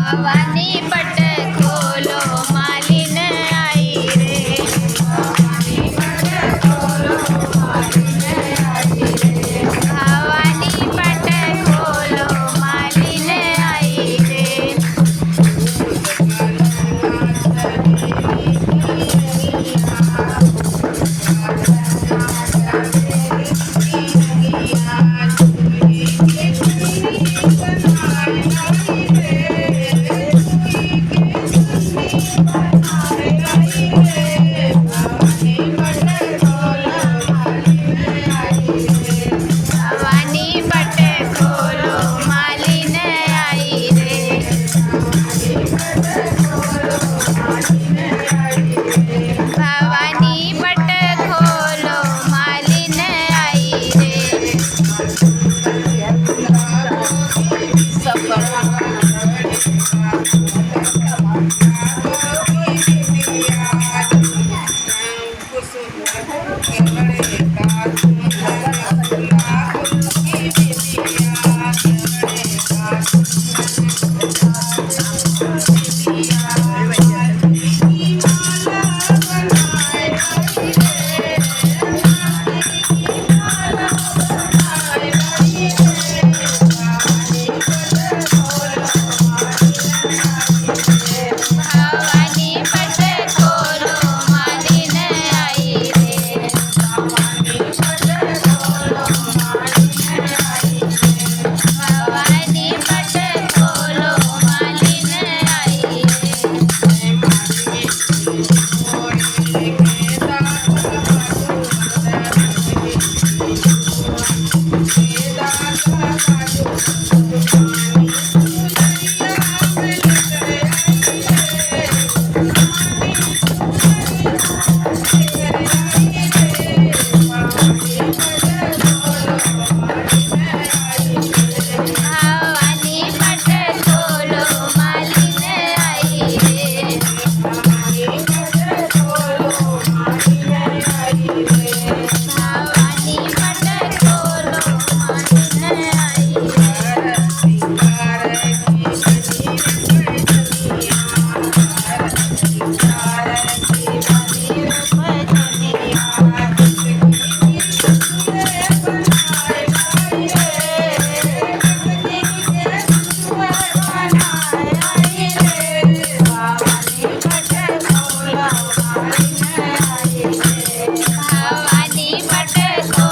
भवानी पट खोलो मालिन आई रे। भवानी पट खोलो मालिन आई रे। भवानी पट खोलो मालिन आई रे। भवानी पट खोलो मालिन आई रे। भवानी पट खोलो मालिन आई रे। भवानी पट खोलो मालिन आई रे। भवानी पट खोलो मालिन आई रे। भवानी पट खोलो मालिन आई रे। भवानी पट खोलो मालिन आई रे। भवानी पट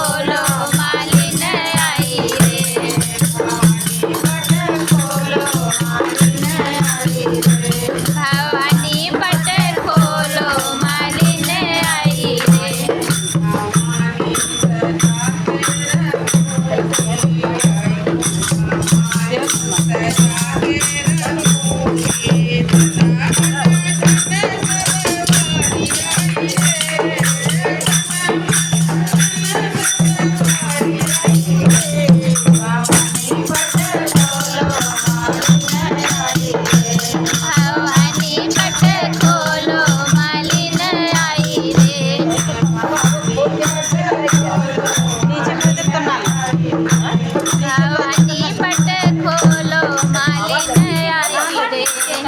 खोलो मालिन आई रे। भवानी पट खोलो मालिन आई रे। भवानी पट खोलो मालिन आई रे।